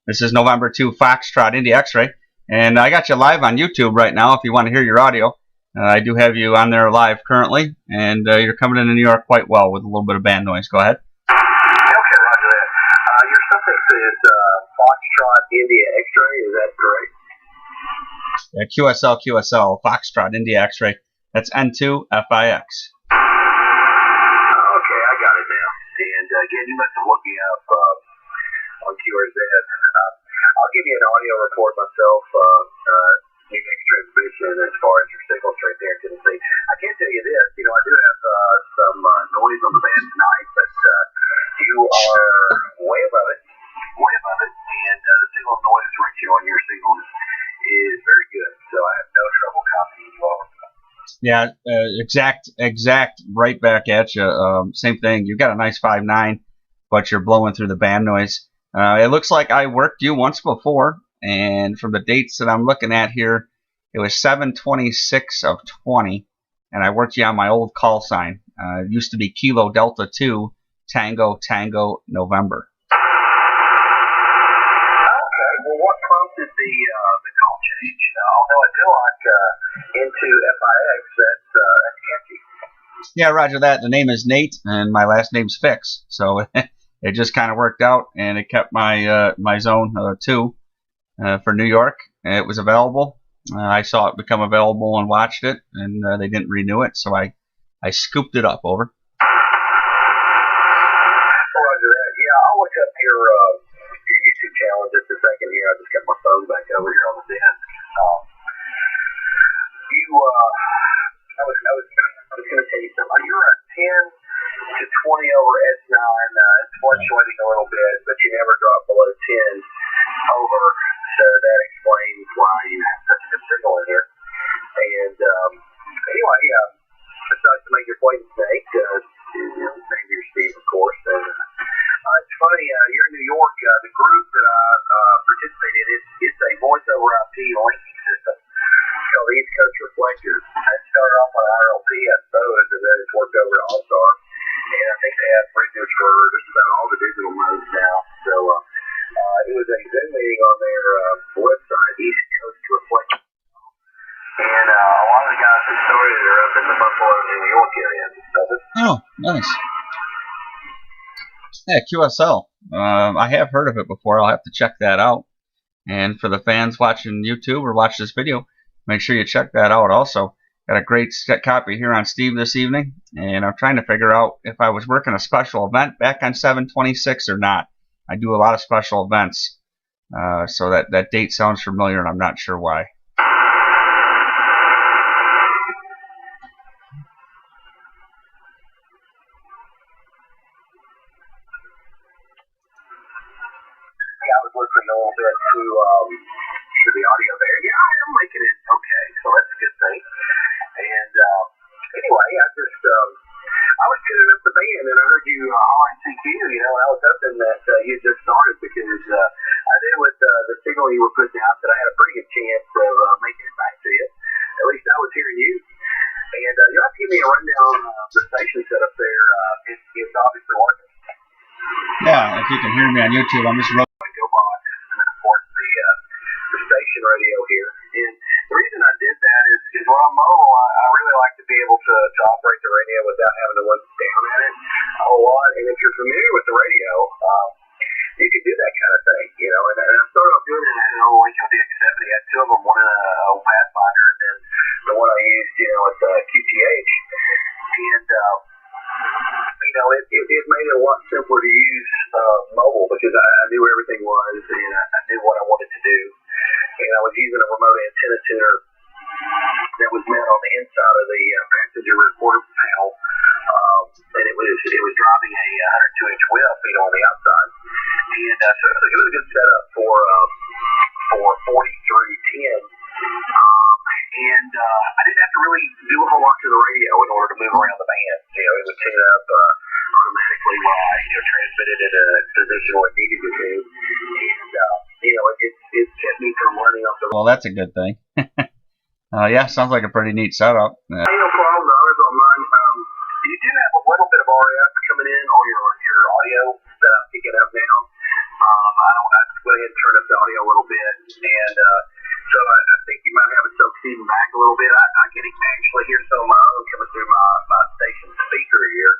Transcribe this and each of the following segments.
This is November 2 Foxtrot India X-Ray, and I got you live on YouTube right now if you want to hear your audio. I do have you on there live currently, and you're coming into New York quite well with a little bit of band noise. Go ahead. Okay, roger that. Your suffix is Foxtrot India X-Ray, is that correct? QSL, Foxtrot India X-Ray. That's N2FIX. Okay, I got it now. And again, you must have looked me up on QRZ. I'll give you an audio report myself. New X transmission as far as your signal strength there in Tennessee. I can tell you this, I do have some noise on the band tonight, but you are way above it, and the signal noise ratio on your signal is very good, so I have no trouble copying you over. Yeah, exact right back at you. Same thing. You got a nice 5.9, but you're blowing through the band noise. It looks like I worked you once before, and from the dates that I'm looking at here, it was 7/26 of 20, and I worked you on my old call sign. It used to be Kilo Delta 2 Tango Tango November. Okay, well, what prompted the call change? Although I do like N2FIX, that's catchy. Yeah, roger that. The name is Nate, and my last name's Fix, so it just kind of worked out, and it kept my my zone 2 for New York. It was available. I saw it become available and watched it, and they didn't renew it, so I scooped it up. Over. Roger that. Yeah, I'll look up your YouTube channel in just a second here. I just got my phone back over here on the desk. I was going to tell you something. You're a 10 to 20 over S9. It's fluctuating a little bit, but you never drop below 10 over. So that explains why you have such a good signal in here. And anyway, it's nice to make your acquaintance, Nate. Name your Steve, of course. And it's funny, you're in New York. The group that I participate in, it's a voice over IP linking system called the East Coast Reflectors. It started off on RLP, I suppose, and then it's worked over to All-Star. And I think they have figures for just about all the digital modes now. So it was a Zoom meeting on their website, East Coast Reflectors. And a lot of the guys that started are up in the Buffalo, New York area. Oh, nice. Yeah, QSL. I have heard of it before. I'll have to check that out. And for the fans watching YouTube or watch this video, make sure you check that out also. Got a great copy here on Steve this evening, and I'm trying to figure out if I was working a special event back on 7/26 or not. I do a lot of special events, so that date sounds familiar, and I'm not sure why. Yeah, I was listening a little bit to the audio there. Yeah, I am making it okay, so that's a good thing. And anyway, I was tuning up the band, and I heard you hollering CQ, and I was hoping that you just started, because I knew with the signal you were putting out that I had a pretty good chance of making it back to you. At least I was hearing you. And you'll have to give me a rundown of the station setup there. It's obviously working. Yeah, if you can hear me on YouTube, I'm just Go box, and then of course the station radio here. And the reason I did that is when I'm mobile, I really like to be able to operate the radio without having to look down at it a whole lot. And if you're familiar with the radio, you can do that kind of thing, And I started off doing it. I had an old Lincoln DX70. I had two of them, one in a Pathfinder, and then the one I used, with QTH. And it made it a lot simpler to use mobile, because I knew where everything was, and I knew what I wanted to do. And I was using a remote antenna tuner that was mounted on the inside of the passenger rear quarter panel, and it was driving a 102-inch whip, on the outside. And so it was a good setup for 4310. And I didn't have to really do a whole lot to the radio in order to move around the band. It would tune up automatically while I transmitted it in a position where it needed to do. And it kept me from running off the. Well, that's a good thing. Yeah, sounds like a pretty neat setup. Ain't no problem. The others on mine. You do have a little bit of RF coming in on your audio that I'm picking up now. I went ahead and turned up the audio a little bit, and so I think you might have some feeding back a little bit. I can actually hear some of my own coming through my station speaker here,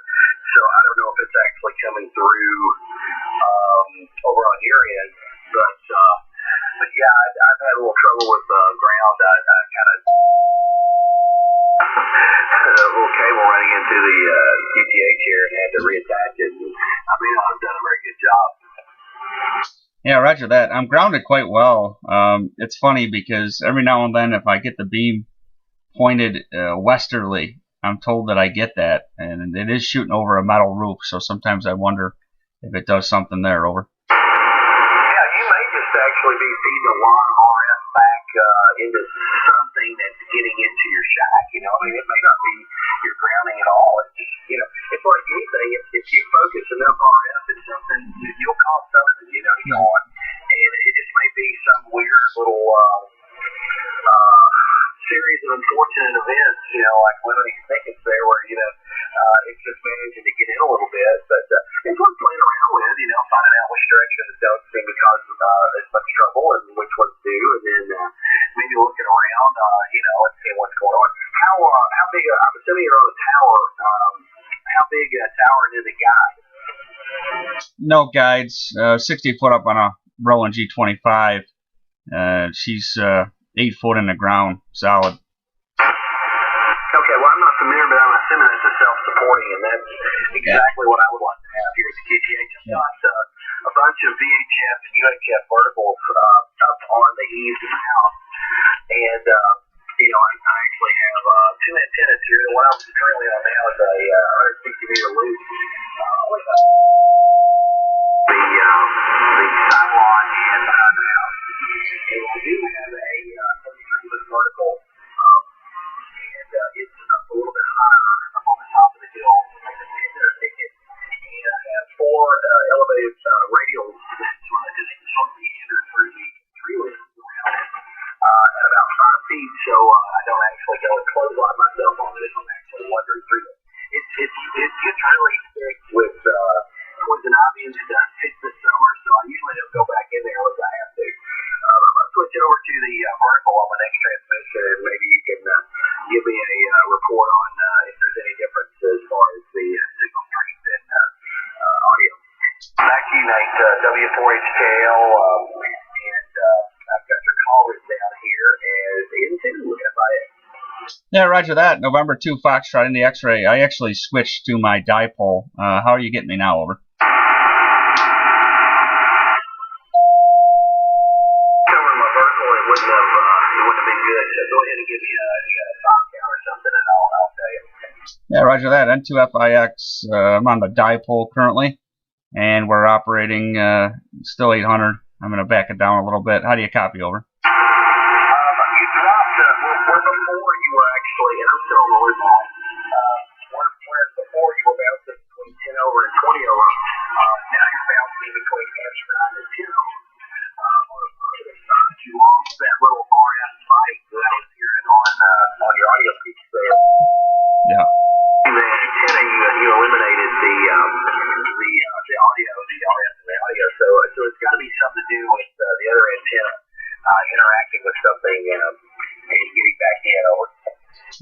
so I don't know if it's actually coming through over on your end, but yeah, I've had a little trouble with ground. I kind of a little cable running into the QTH here and had to reattach it. I mean, I've done a very good job. Yeah, roger that. I'm grounded quite well. It's funny because every now and then if I get the beam pointed westerly, I'm told that I get that, and it is shooting over a metal roof, so sometimes I wonder if it does something there. Over. Yeah, you may just actually be feeding a lot of RF back into something that's getting into your shack. You know, I mean, it may not be your grounding at all. It's just, you know, it's like anything. If you focus enough RF at something, you'll cause something, you know, to go on. And it just may be some weird little series of unfortunate events, you know, like limiting thickets there where, you know, it's just managing to get in a little bit. But it's worth playing around with, you know, finding out which directions don't seem to cause as much trouble and which ones do. And then maybe looking around, you know, and seeing what's going on. How big, I'm assuming you're on a tower, how big a tower is a guide? No guides, 60 foot up on a Roland G25. She's 8 foot in the ground, solid. Okay, well, I'm not familiar, but I'm assuming that's a self-supporting, and that's exactly what I would like to have here at the KTH. I've got a bunch of VHF and UHF verticals up on the eaves of the house, and you know, I actually have two antennas here. The one I'm currently on now is a 160 meter loop. The sidewalk and behind the house. And I do have a 33-foot vertical, and it's up a little bit higher up on the top of the hill, like a 10-meter thicket. And I have four elevated radials that sort of be entered through the tree limbs around it at about 5 feet, so I don't actually go and clothesline myself on it. I'm actually wandering through it. It gets really thick with poison ivy and stuff this summer, so I usually don't go back in there unless I have to. I'm going to switch over to the vertical on my next transmission, and maybe you can give me a report on if there's any difference as far as the signal strength and audio. Back to you, Nate, W4HKL, and I've got your call written down here as N2 FIX. Yeah, roger that. November 2 Foxtrot in the X-ray. I actually switched to my dipole. How are you getting me now? Over. Covering my vertical, it wouldn't have been good. So go ahead and give me a time count or something, and I'll tell you. Yeah, roger that. N2FIX. I'm on the dipole currently, and we're operating still 800. I'm going to back it down a little bit. How do you copy? Over. You dropped where before you were actually, and I'm still on the loop on. Whereas before you were bouncing between 10 over and 20 over, now you're bouncing between 9 and 10 over. On the positive side, you lost that little RF spike that I was hearing on your audio piece there. Yeah. And the antenna, you eliminated the audio, the RF and the audio, so it's got to be something to do with the other antenna interacting with something and getting back in. Over.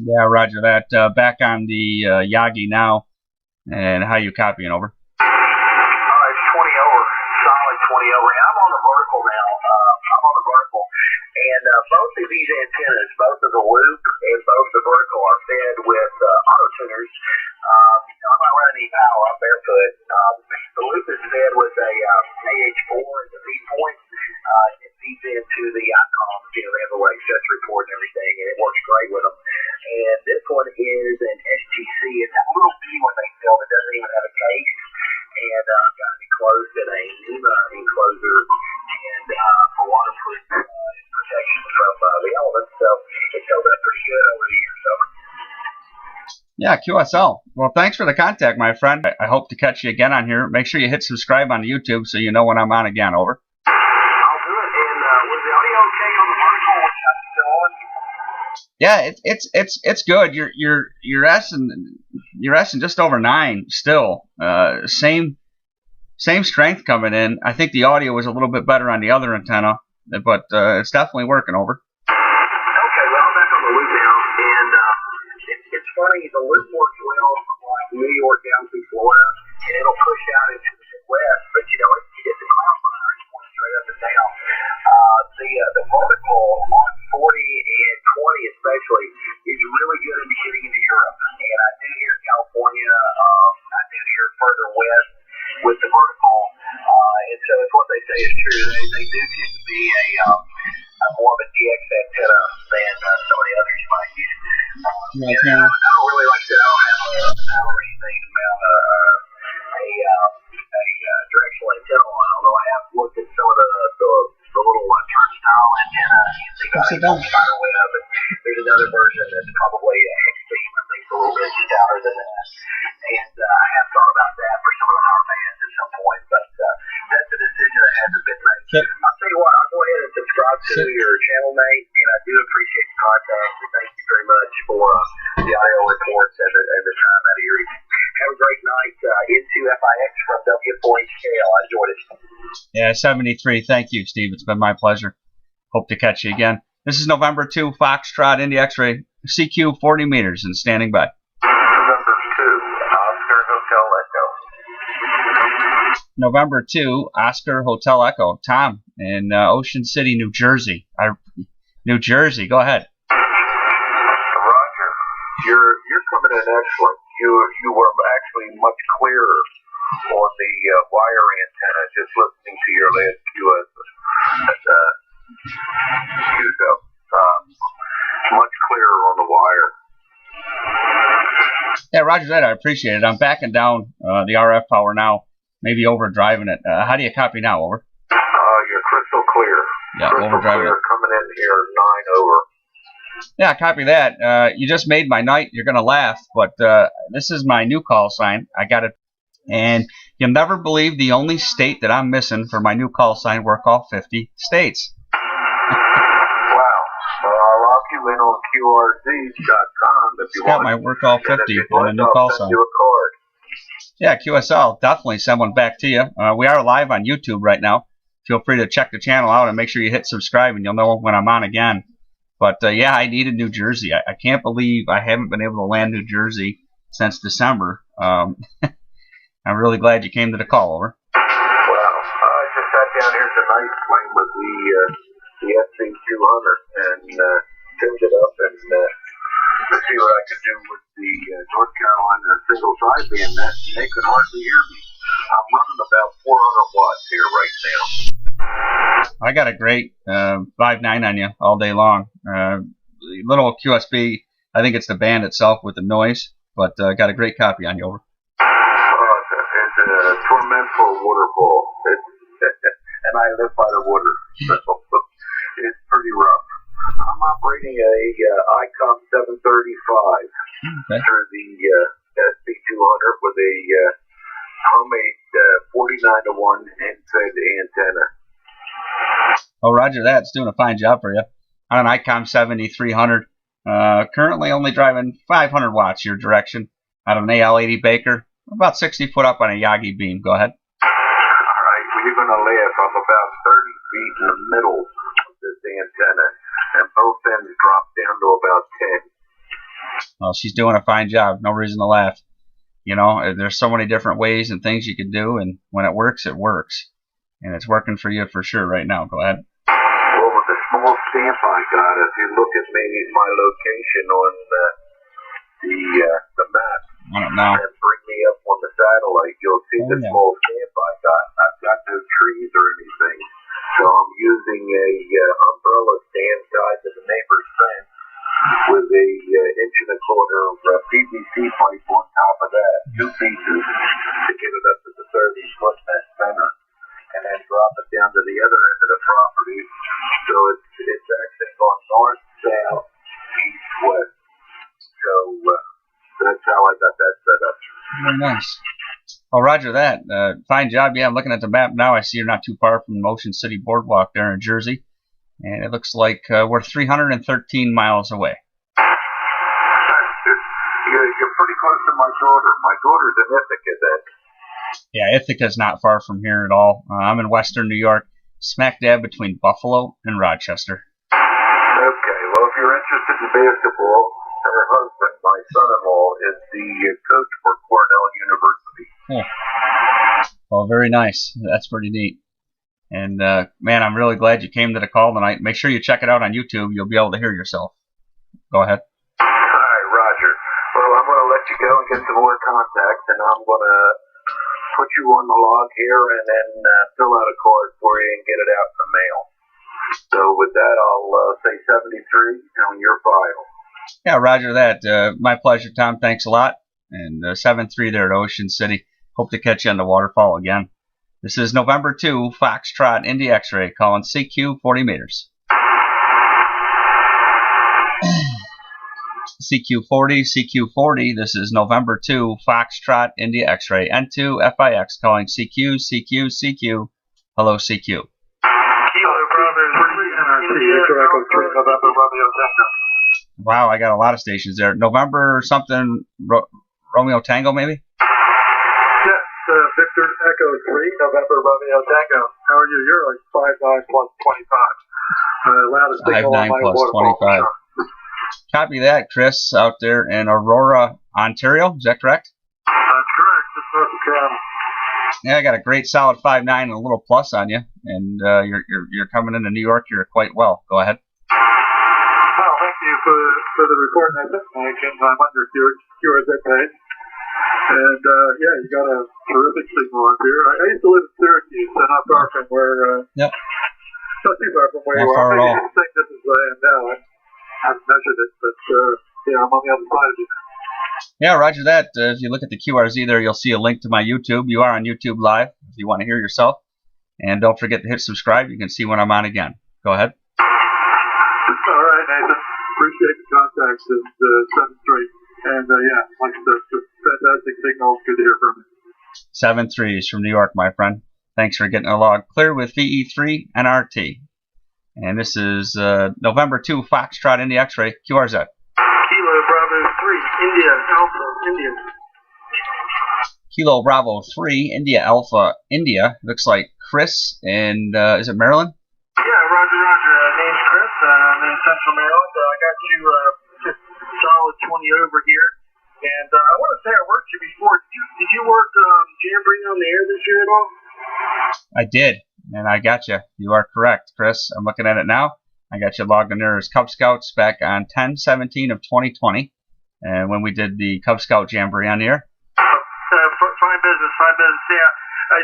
Yeah, roger that. Back on the Yagi now, and how you copying? Over. It's 20 over, solid 20 over. And I'm on the vertical now. I'm on the vertical, and both of these antennas, both of the loop and both the vertical, are fed with auto tuners. I'm not running any power. I'm barefoot. The loop is fed with a AH4 as a feed point. It feeds into the icons. You know, they have a little accessory port and everything, and it works great with them. And this one is an SGC. It's that little bitty one they sell that doesn't even have a case. And I've got it enclosed in a NEMA enclosure and for waterproof protection from the elements. So it's held up pretty good over the years. Over. Yeah, QSL. Well, thanks for the contact, my friend. I hope to catch you again on here. Make sure you hit subscribe on YouTube so you know when I'm on again. Over. I'll do it. And was the audio okay on the vertical? Still on? Yeah, it's good. You're S and just over 9 still. Same same strength coming in. I think the audio was a little bit better on the other antenna, but it's definitely working over. Okay, well, I'm back on the loop now, and it's funny, the loop works well from like New York down through Florida, and it'll push out into the Midwest, but you know, it's a cloud liner, it's going straight up and down. The vertical on 40 and 20 especially is really good into getting into Europe, and I do hear California, I do hear further west with the vertical, and so it's what they say is true. They do tend to be a more of a DX antenna than some of the others you might use. I don't really like that. I don't have or anything about a directional antenna on, although I have looked at some of the little turnstile antenna and they got a spider web, and there's another version that's probably a hex beam. I think it's a little bit stouter than that, and I have thought about that for some of the higher bands at some point, but that's a decision that hasn't been made. I'll tell you what, I'll go ahead and subscribe to your channel, mate, and I do appreciate the contact, and thank you very much for the audio reports and the time out of your evening. Have a great night. N2FIX from W4HKL. I enjoyed it. Yeah, 73. Thank you, Steve. It's been my pleasure. Hope to catch you again. This is November 2, Foxtrot, Indy X-Ray, CQ 40 meters, and standing by. November 2, Oscar Hotel Echo. November 2, Oscar Hotel Echo. Tom in Ocean City, New Jersey. New Jersey, go ahead. Roger, you're coming in excellent. You were actually much clearer on the wire antenna just listening to your last QS. Much clearer on the wire. Yeah, Roger that. I appreciate it. I'm backing down the RF power now, maybe overdriving it. How do you copy now? Over. You're crystal clear. Yeah, crystal overdriving clear it. Coming in here 9 over. Yeah, copy that. You just made my night. You're going to laugh, but this is my new call sign. I got it. And you'll never believe the only state that I'm missing for my new call sign. Work all 50 states. Wow. I'll lock you in on QRZ.com if you got want. My work all 50 on a new I'll call send sign. you a card. Yeah, QSL. Definitely send one back to you. We are live on YouTube right now. Feel free to check the channel out and make sure you hit subscribe, and you'll know when I'm on again. But, yeah, I needed New Jersey. I can't believe I haven't been able to land New Jersey since December. I'm really glad you came to the call, over. Wow. I just sat down here tonight playing with the SC200 and tuned it up and to see what I could do with the North Carolina single sideband net. They could hardly hear me. I'm running about 400 watts here right now. I got a great 5.9 on you all day long. Little QSB, I think it's the band itself with the noise, but got a great copy on you, over. It's a tormentful waterfall, and I live by the water, so it's pretty rough. I'm operating a ICOM 735 through the SC200 with a homemade 49-to-1 N2FIX antenna. Oh, Roger that. It's doing a fine job for you. On an ICOM 7300. Currently only driving 500 watts your direction out of an AL80 Baker. About 60 foot up on a Yagi beam. Go ahead. All right. Well, you're going to laugh. I'm about 30 feet in the middle of this antenna, and both ends drop down to about 10. Well, she's doing a fine job. No reason to laugh. You know, there's so many different ways and things you can do, and when it works, it works. And it's working for you for sure right now. Go ahead. Well, with the small stamp I got, if you look at my location on the map, I don't know. and bring me up on the satellite, you'll see the small stamp I got. I've got no trees or anything, so I'm using a umbrella stand tied to the neighbor's fence with a 1.25 PVC pipe on top of that, 2 pieces to get it up to the 30-foot net center, and then drop it down to the other end of the property. So it's actually going north, south, east, west. So that's how I got that set up. Very nice. Oh, Roger that. Fine job. Yeah, I'm looking at the map now. I see you're not too far from Ocean City Boardwalk there in Jersey. And it looks like we're 313 miles away. You're pretty close to my daughter. My daughter's a mythic at that. Yeah, Ithaca's not far from here at all. I'm in Western New York, smack dab between Buffalo and Rochester. Okay, well, if you're interested in basketball, her husband, my son-in-law, is the coach for Cornell University. Well, very nice. That's pretty neat. And, man, I'm really glad you came to the call tonight. Make sure you check it out on YouTube. You'll be able to hear yourself. Go ahead. All right, Roger. Well, I'm going to let you go and get some more contacts, and I'm going to put you on the log here and then fill out a card for you and get it out in the mail. So with that, I'll say 73 on your file. Yeah, roger that. My pleasure, Tom. Thanks a lot. And 7-3 there at Ocean City. Hope to catch you on the waterfall again. This is November 2, Foxtrot, Indy X-Ray, calling CQ 40 meters. CQ40, this is November 2, Foxtrot, Indy X-Ray, N2FIX, calling CQ. Hello, CQ. Kilo Bravo 3, November Romeo Tango. Wow, I got a lot of stations there. November something, Romeo Tango, maybe? Victor Echo 3, November Romeo Tango. How are you? You're like 5'9 plus 25. Loudest signal on 5'9 my plus waterfall. 25. Copy that, Chris, out there in Aurora, Ontario. Is that correct? That's correct. Just north of Toronto. Yeah, I got a great solid 5'9 and a little plus on you, and you're coming into New York here quite well. Go ahead. Well, thank you for the report, Nathan. I'm on your QRZ page. And, yeah, you got a terrific signal up here. I used to live in Syracuse, so not far from where, Yep. not too far from where Not you far are. at all. I think this is where I am now. I haven't measured it, but, yeah, I'm on the other side of you now. Yeah, roger that. If you look at the QRZ there, you'll see a link to my YouTube. You are on YouTube Live if you want to hear yourself. And don't forget to hit subscribe. You can see when I'm on again. Go ahead. All right, Nathan. Appreciate the contacts and 7-3. And, yeah, like I said, just fantastic signal. Good to hear from you. 7-3 is from New York, my friend. Thanks for getting a log clear with VE3 and RT. And this is November 2, Foxtrot, Indy X-Ray, QRZ. Kilo Bravo 3, India, Alpha, India. Kilo Bravo 3, India Alpha, India. Looks like Chris and, is it Maryland? Yeah, Roger. Name's Chris. I'm in Central Maryland. I got you just solid 20 over here. And I want to say I worked you before. Did you work Jamboree on the air this year at all? I did, and I got you. You are correct, Chris. I'm looking at it now. I got you logged in there as Cub Scouts back on 10/17 of 2020, and when we did the Cub Scout Jamboree on the air. Fine business. Yeah, I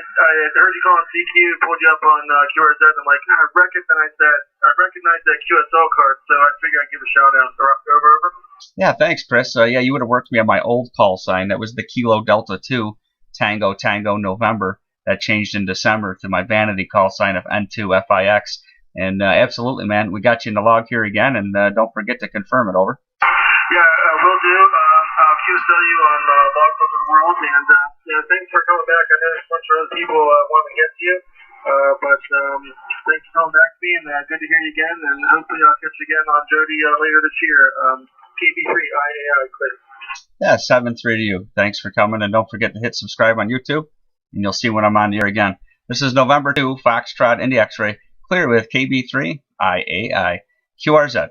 heard you calling CQ, pulled you up on QRZ. I'm like, I recognize that QSL card, so I figured I'd give a shout out. Over. Yeah, thanks, Chris. Yeah, you would have worked me on my old call sign. That was the Kilo Delta 2 Tango November. That changed in December to my vanity call sign of N2FIX. And absolutely, man, we got you in the log here again, and don't forget to confirm it. Over. Yeah, will do. I'll QSL you on Log Book of the World, and thanks for coming back. I know there's a bunch of other people want to get to you, but thanks for coming back to me, and good to hear you again, and hopefully I'll catch you again on Jody later this year. KB3 IAI clear. Yeah, 7-3 to you. Thanks for coming, and don't forget to hit subscribe on YouTube, and you'll see when I'm on the air again. This is November 2, Foxtrot, Indy X-Ray, clear with KB3 IAI QRZ.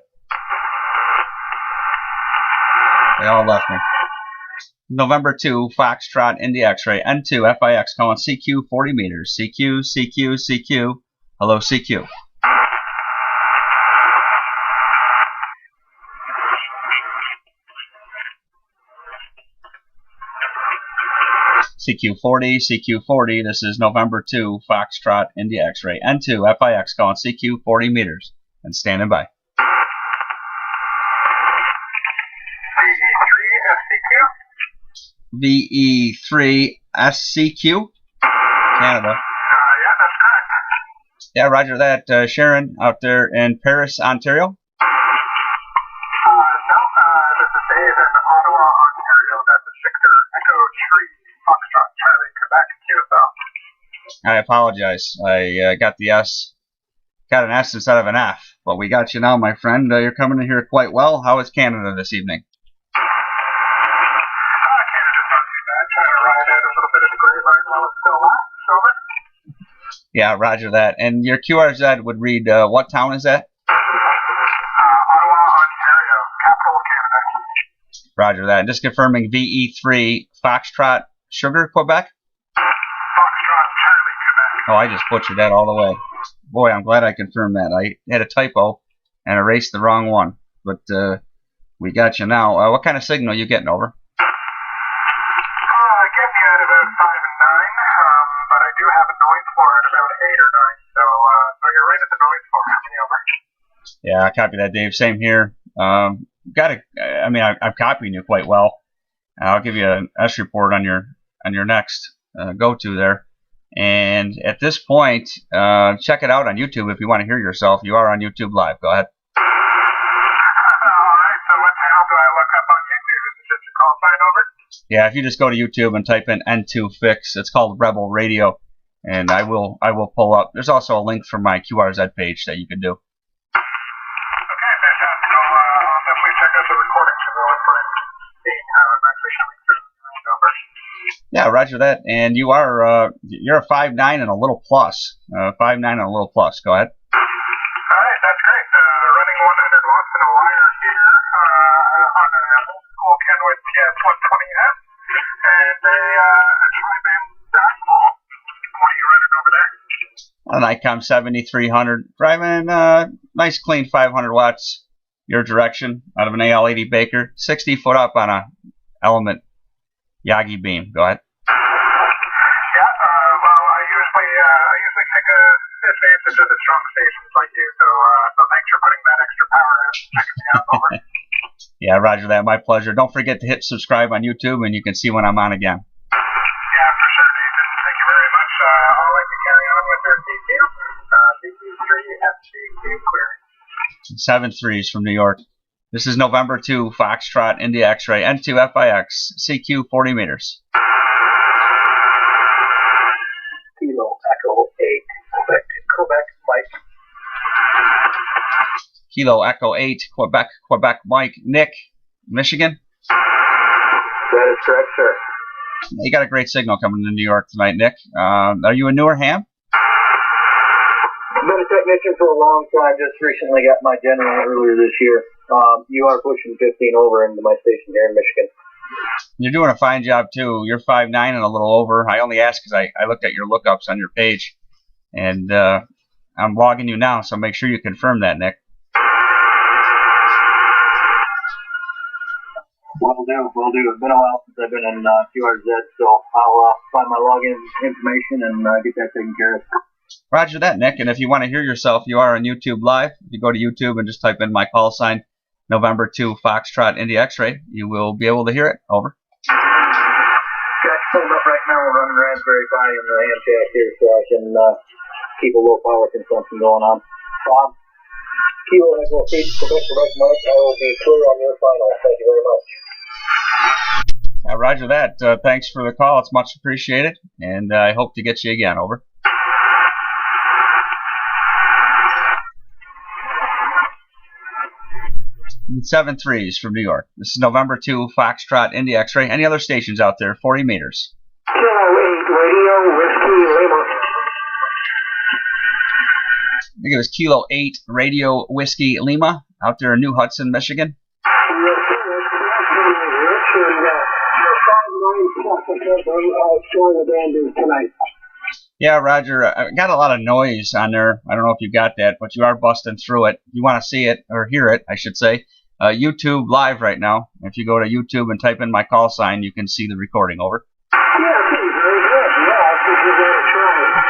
They all left me. November 2, Foxtrot, Indy X-Ray, N2FIX, calling CQ 40 meters. CQ. Hello, CQ. CQ40, this is November 2, Foxtrot, Indy X-Ray, N2FIX, calling CQ 40 meters, and standing by. VE3 SCQ, Canada. Yeah, that's correct. Yeah, roger that. Sharon out there in Paris, Ontario. No, this is Dave in Ottawa, Ontario. That's Victor Echo 3, Foxtrot, Charlie, Quebec, QSL. I apologize. I got the S. Got an S instead of an F. But we got you now, my friend. You're coming in here quite well. How is Canada this evening? Canada's not too bad. Trying to ride out a little bit of the gray line while it's Yeah, roger that. And your QRZ would read, what town is that? Ottawa, Ontario, capital of Canada. Roger that. And just confirming VE3 Foxtrot Sugar, Quebec? Foxtrot, Charlie, Quebec. Oh, I just butchered that all the way. Boy, I'm glad I confirmed that. I had a typo and erased the wrong one. But we got you now. What kind of signal are you getting over? I get you at about 5 and 9, but I do have a noise floor at about 8 or 9, so you're right at the noise floor. Coming over. Yeah, I copy that, Dave. Same here. I'm copying you quite well. I'll give you an S report on your next go-to there. And at this point, check it out on YouTube if you want to hear yourself. You are on YouTube Live. Go ahead. Alright, so what the hell do I look up on YouTube? Is it just a call sign over? Yeah, if you just go to YouTube and type in N2FIX, it's called Rebel Radio, and I will pull up. There's also a link for my QRZ page that you can do. Okay, fantastic. I'll definitely check out the recording to go in for seeing how I'm actually coming through the number. Yeah, roger that. And you're a 5'9" and a little plus. 5'9" and a little plus. Go ahead. Alright, that's great. Running 100 watts in a wire here on an old school Kenwood TS120F and a tri-band backbone. What are you running over there? An ICOM 7300, driving nice clean 500 watts your direction out of an AL80 Baker, 60 foot up on a Element Yagi beam. Go ahead. Yeah, well, I usually take advantage of the strong stations like you, so thanks for putting that extra power in and checking me out. Over. Yeah, roger that. My pleasure. Don't forget to hit subscribe on YouTube, and you can see when I'm on again. Yeah, for sure, Nathan. Thank you very much. I'll like to carry on with your CQ. CQ3 FCQ clear. 7-3s from New York. This is November 2, Foxtrot, India X-Ray, N2FIX, CQ 40 meters. Kilo Echo 8, Quebec, Mike. Kilo Echo 8, Quebec, Mike. Nick, Michigan? That is correct, sir. You got a great signal coming to New York tonight, Nick. Are you a newer ham? I've been a technician for a long time. Just recently got my general earlier this year. You are pushing 15 over into my station here in Michigan. You're doing a fine job, too. You're 5'9" and a little over. I only asked because I looked at your lookups on your page. And I'm logging you now, so make sure you confirm that, Nick. Will do. It's been a while since I've been in QRZ, so I'll find my login information and get that taken care of. Roger that, Nick. And if you want to hear yourself, you are on YouTube Live. If you go to YouTube and just type in my call sign, November 2, Foxtrot, India X-Ray, you will be able to hear it. Over. Got pulled up right now. We're running Raspberry Pi in the hand jack here so I can keep a low power consumption going on. Kilo Echo 8, Quebec, Mike. I will be clear on your final. Thank you very much. Roger that. Thanks for the call. It's much appreciated. And I hope to get you again. Over. And 7-3s from New York. This is November 2, Foxtrot, India X-Ray. Any other stations out there? 40 meters. Kilo 8, Radio Whiskey Lima. I think it was Kilo 8, Radio Whiskey Lima, out there in New Hudson, Michigan. Yeah, Roger, I got a lot of noise on there. I don't know if you got that, but you are busting through it. If you want to see it, or hear it, I should say, YouTube Live right now. If you go to YouTube and type in my call sign, you can see the recording. Over. Yeah, very good. Yeah, I think we're going to try.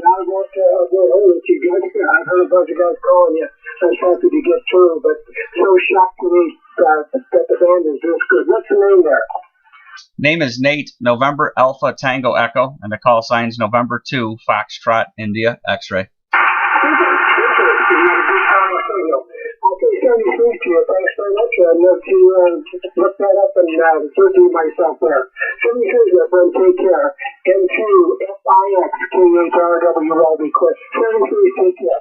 I want to go home with you guys. I've heard a bunch of guys calling you. I was happy to get through, but so shocked to me that the band is this good. What's the name there? Name is Nate, November Alpha Tango Echo, and the call sign's November 2, Foxtrot, India X-Ray. Thanks very much. I'd love to look that up and review myself there. 73, my friend, take care. N2FIX KHRW, I'll be quick. 73, take care.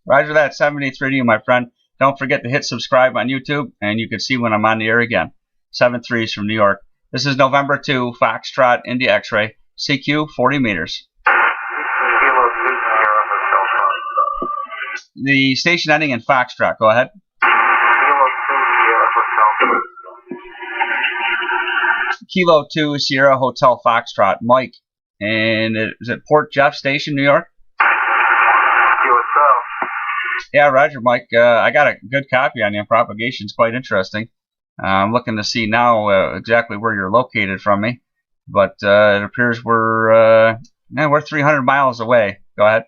Roger that, 73 to you, my friend. Don't forget to hit subscribe on YouTube, and you can see when I'm on the air again. 7-3s from New York. This is November 2, Foxtrot, India X-Ray, CQ 40 meters. Kilo The station ending in Foxtrot. Go ahead. Kilo 2 Sierra Hotel Foxtrot. Mike. And is it Port Jeff Station, New York? Yeah, Roger, Mike. I got a good copy on you. Propagation's quite interesting. I'm looking to see now exactly where you're located from me, but it appears we're 300 miles away. Go ahead.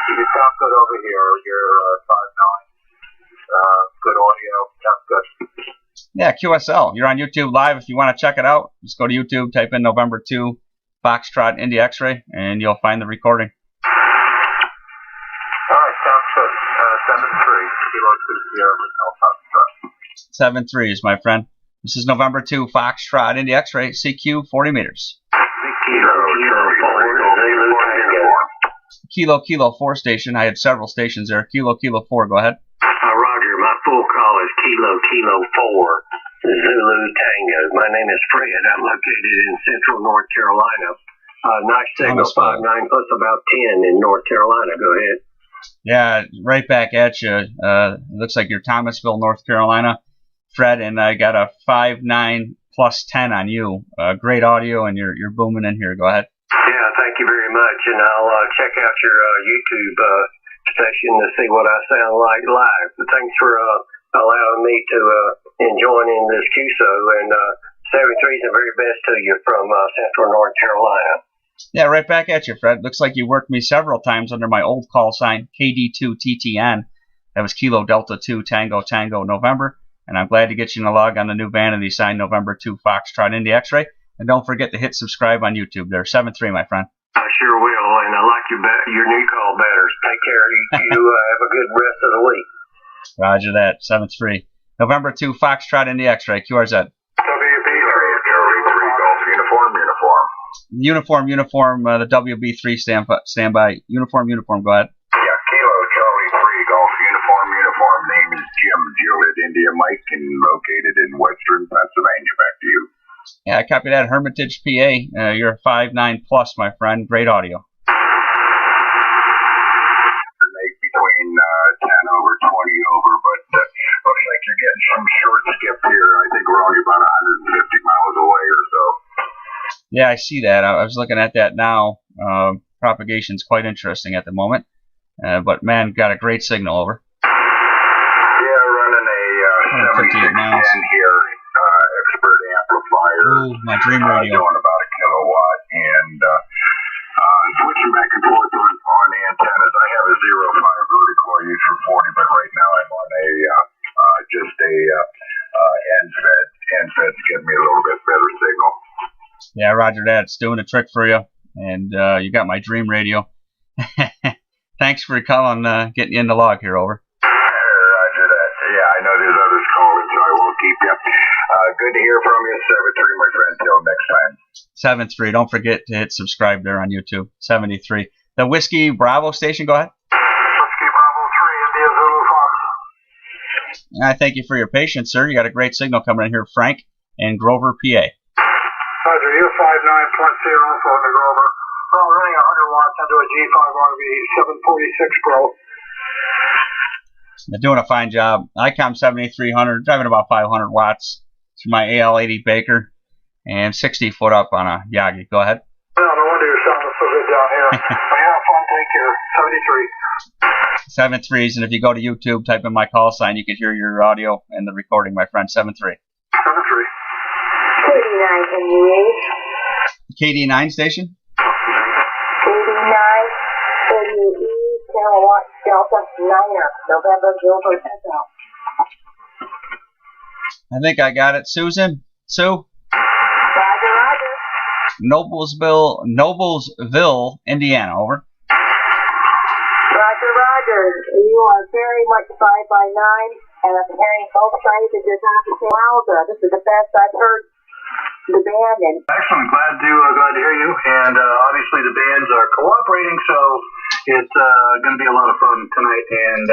You sound good over here. You're 5'9". Good audio. Sounds good. Yeah, QSL. You're on YouTube Live. If you want to check it out, just go to YouTube, type in November 2 Foxtrot Indy X-Ray, and you'll find the recording. All right, sounds good. 7-3, Kilo 2 Sierra Hotel Foxtrot. 7-3 is my friend. This is November 2 Foxtrot Indy X-Ray, CQ 40 meters. Kilo 4 station. I had several stations there. Kilo 4, go ahead. Roger, my full call is Kilo 4, Zulu Tango. My name is Fred. I'm located in central North Carolina. Nice signal, 5'9" plus about 10 in North Carolina. Go ahead. Yeah, right back at you. It looks like you're Thomasville, North Carolina, Fred, and I got a 5'9" plus 10 on you. Great audio, and you're booming in here. Go ahead. Yeah, thank you very much, and I'll check out your YouTube station to see what I sound like live. But thanks for allowing me to join in this QSO, and 73 is the very best to you from central North Carolina. Yeah, right back at you, Fred. Looks like you worked me several times under my old call sign, KD2TTN. That was Kilo Delta 2 Tango Tango November. And I'm glad to get you in the log on the new vanity sign, November 2 Foxtrot Indy X-Ray. And don't forget to hit subscribe on YouTube there. 7-3, my friend. I sure will, and I like your new call better. Take care. You have a good rest of the week. Roger that. 7-3. November 2 Foxtrot Indy X-Ray. QRZ. Uniform, the WB3 standby. Uniform, go ahead. Yeah, Kilo Charlie 3 Golf Uniform. Name is Jim Juliet India Mike and located in western Pennsylvania. Back to you. Yeah, I copy that. Hermitage, PA. You're 5'9" plus, my friend. Great audio. Between 10 over, 20 over, but looks like you're getting some short skip here. I think we're only about 150 miles away or so. Yeah, I see that. I was looking at that now. Propagation's quite interesting at the moment. But, man, got a great signal over. Yeah, running a 7610 here, expert amplifier. Ooh, my dream radio. Doing about a kilowatt, and switching back and forth on antennas. I have a 0.5 vertical I use for 40, but right now I'm on just a N2FIX. N2FIX getting me a little bit better signal. Yeah, Roger that. It's doing a trick for you. And you got my dream radio. Thanks for calling, getting you in the log here, over. Roger that. Yeah, I know there's others calling, so I won't keep you. Good to hear from you. 7-3, my friend. Till next time. 7-3. Don't forget to hit subscribe there on YouTube. 73. The Whiskey Bravo station, go ahead. Whiskey Bravo 3, India Zulu Fox. I thank you for your patience, sir. You got a great signal coming in here, Frank and Grover, PA. Roger, you're 5'9" plus 0 for the Grover. Well, running 100 watts into a G5 RV 746 Pro. They're doing a fine job. ICOM 7300, driving about 500 watts. It's my AL80 Baker, and 60 foot up on a Yagi. Go ahead. No wonder you're sounding so good down here. But yeah, fun, take care. 73. 7-3s, and if you go to YouTube, type in my call sign, you can hear your audio and the recording, my friend. 7-3. 7-3. KD9 station? KD9, WE, kilowatt Delta Niner, November Gilbert Echo. I think I got it. Susan? Sue? Roger. Noblesville, Indiana, over. Roger. You are very much 5'9", and I'm hearing both sides of your conversation. This is the best I've heard the band. And Excellent. Glad to hear you. And obviously the bands are cooperating, so it's going to be a lot of fun tonight and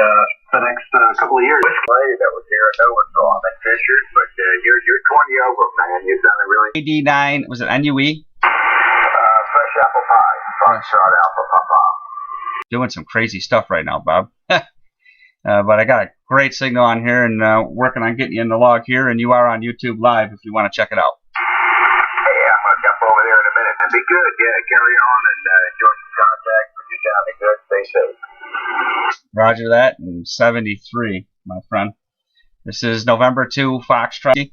the next couple of years. That was here. I know it's all I'm Fisher, but you're 20 over, man. You sounded really. KD9, was it NUE? Fresh apple pie. Foxtrot Alpha Papa. doing some crazy stuff right now, Bob. But I got a great signal on here and working on getting you in the log here, and you are on YouTube Live if you want to check it out. Hey, I'm going to jump over there in a minute. Be good. Yeah, carry on and enjoy some contact. You're sounding good. Stay safe. Roger that. And 73, my friend. This is November 2 Foxtrot. Yeah,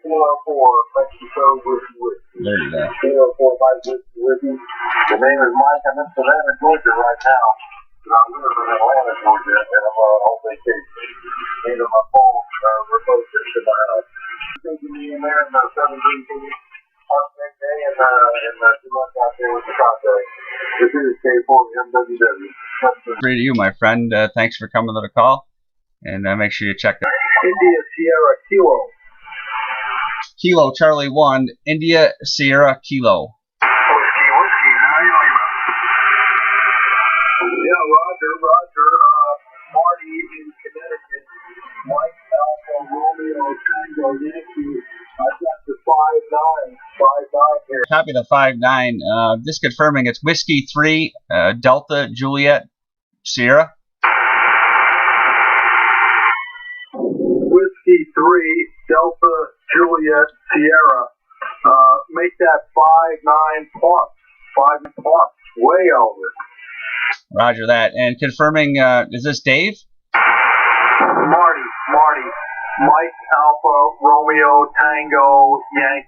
404, Mexico with There you go. 445 with you. The name is Mike. I'm in Savannah, Georgia right now. We live in Atlanta, Georgia, and I'm on vacation. These are my phone remote to my house. Taking me in there in the 17 Park Day and 2 months out there with the contact. This is K4MWW. Great to you, my friend. Thanks for coming to the call. And make sure you check that. India Sierra Kilo. Kilo Charlie 1, India Sierra Kilo. Whiskey, how are you, Lima? Yeah, Roger. Marty in Connecticut. Mike Alpha Romeo Tango Yankee. I've got the 59 here. Copy the 59. Just confirming it's Whiskey 3, Delta Juliet Sierra. Whiskey 3, Delta Juliet Sierra. Make that 59 plus. Way over. Roger that. And confirming, is this Dave? Marty. Mike Alpha Romeo Tango Yankee.